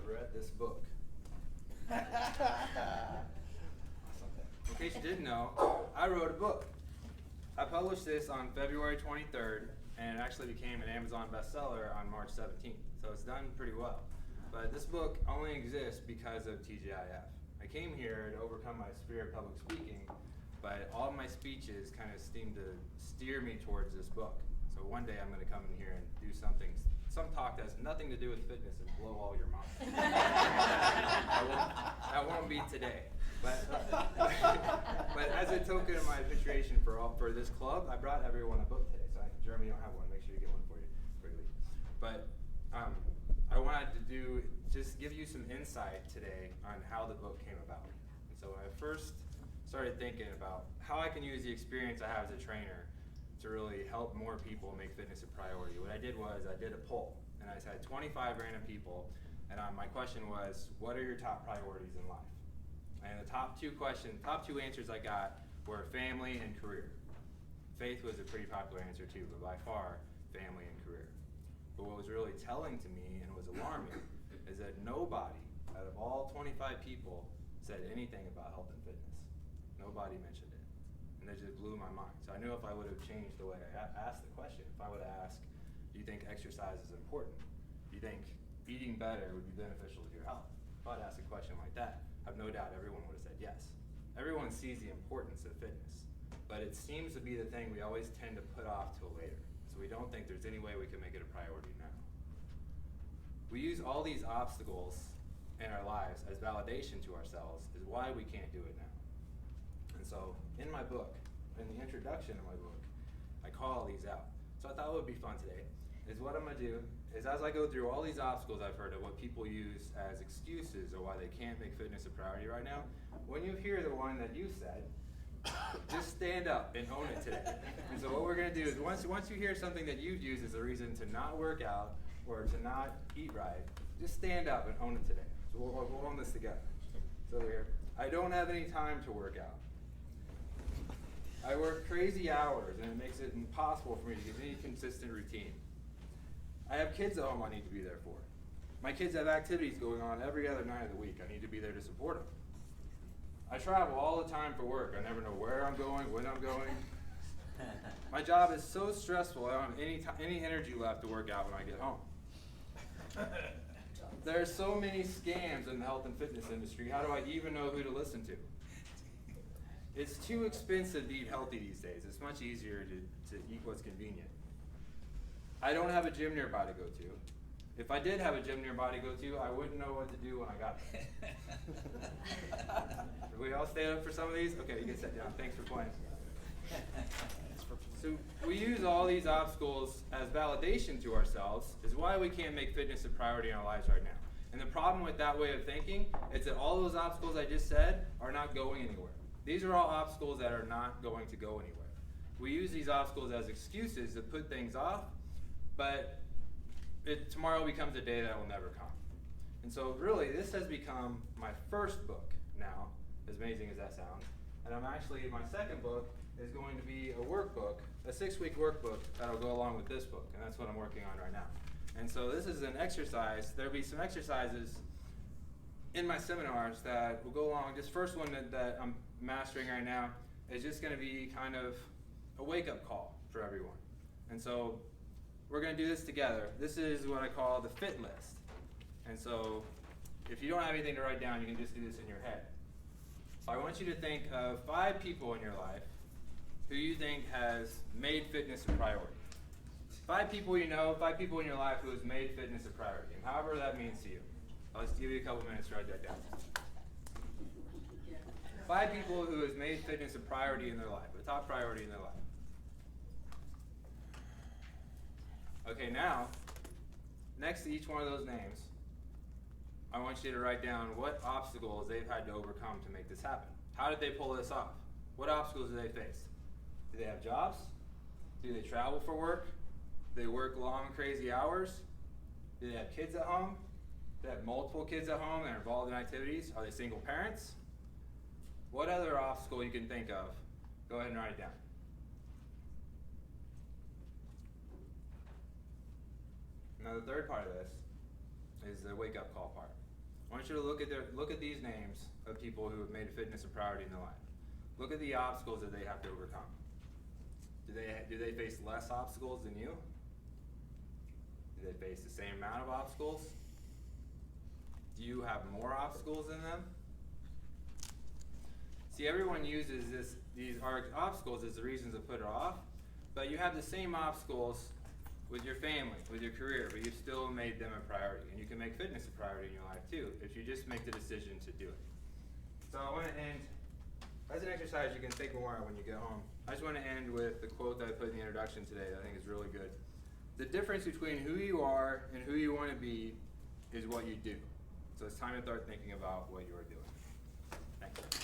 have read this book. In case you didn't know, I wrote a book. I published this on February 23rd, and it actually became an Amazon bestseller on March 17th. So it's done pretty well. But this book only exists because of TGIF. I came here to overcome my fear of public speaking, but all of my speeches kind of seem to steer me towards this book. So one day I'm going to come in here and do some talk that has nothing to do with fitness and blow all your minds. That won't be today. But as a token of my appreciation for this club, I brought everyone a book today. So Jeremy, you don't have one. Make sure you get one for you before you leave. But I wanted to just give you some insight today on how the book came about. And so when I first started thinking about how I can use the experience I have as a trainer to really help more people make fitness a priority, what I did was I did a poll, and I had 25 random people, and my question was, what are your top priorities in life? And the top two answers I got were family and career. Faith was a pretty popular answer too, but by far, family and career. But what was really telling to me and was alarming is that nobody out of all 25 people said anything about health and fitness. Nobody mentioned it. And that just blew my mind. So I knew if I would have changed the way I asked the question, if I would have asked, do you think exercise is important? Do you think eating better would be beneficial to your health? If I'd asked a question like that, I have no doubt everyone would have said yes. Everyone sees the importance of fitness, but it seems to be the thing we always tend to put off till later. So we don't think there's any way we can make it a priority now. We use all these obstacles in our lives as validation to ourselves is why we can't do it now. And so in my book, in the introduction of my book, I call all these out. So I thought what would be fun today is what I'm going to do is as I go through all these obstacles I've heard of what people use as excuses or why they can't make fitness a priority right now, when you hear the one that you said, just stand up and own it today. And so what we're going to do is once you hear something that you've used as a reason to not work out or to not eat right, just stand up and own it today. So we'll own this together. So here, I don't have any time to work out. I work crazy hours and it makes it impossible for me to get any consistent routine. I have kids at home I need to be there for. My kids have activities going on every other night of the week. I need to be there to support them. I travel all the time for work. I never know where I'm going, when I'm going. My job is so stressful I don't have any energy left to work out when I get home. There are so many scams in the health and fitness industry. How do I even know who to listen to? It's too expensive to eat healthy these days. It's much easier to eat what's convenient. I don't have a gym nearby to go to. If I did have a gym nearby to go to, I wouldn't know what to do when I got there. We all stay up for some of these? Okay, you can sit down. Thanks for playing. So we use all these obstacles as validation to ourselves is why we can't make fitness a priority in our lives right now. And the problem with that way of thinking is that all those obstacles I just said are not going anywhere. These are all obstacles that are not going to go anywhere. We use these obstacles as excuses to put things off, but tomorrow becomes a day that will never come. And so really, this has become my first book now, as amazing as that sounds. And my second book is going to be a workbook, a 6-week workbook that'll go along with this book, and that's what I'm working on right now. And so this is an exercise. There'll be some exercises in my seminars that will go along. This first one that I'm mastering right now is just going to be kind of a wake-up call for everyone. And so we're going to do this together. This is what I call the fit list. And so if you don't have anything to write down, you can just do this in your head. I want you to think of 5 people in your life who you think has made fitness a priority. 5 people you know, 5 people in your life who has made fitness a priority, and however that means to you. I'll just give you a couple minutes to write that down. 5 people who has made fitness a priority in their life, a top priority in their life. Okay, now, next to each one of those names, I want you to write down what obstacles they've had to overcome to make this happen. How did they pull this off? What obstacles do they face? Do they have jobs? Do they travel for work? Do they work long, crazy hours? Do they have kids at home? Do they have multiple kids at home that are involved in activities? Are they single parents? What other obstacle you can think of? Go ahead and write it down. Now the third part of this is the wake-up call part. I want you to look at these names of people who have made fitness a priority in their life. Look at the obstacles that they have to overcome. Do they face less obstacles than you? Do they face the same amount of obstacles? Do you have more obstacles than them? See, everyone uses these obstacles as the reasons to put it off, but you have the same obstacles with your family, with your career, but you've still made them a priority. And you can make fitness a priority in your life too, if you just make the decision to do it. So I want to end, as an exercise you can think more when you get home, I just want to end with the quote that I put in the introduction today that I think is really good. The difference between who you are and who you want to be is what you do. So it's time to start thinking about what you are doing. Thank you.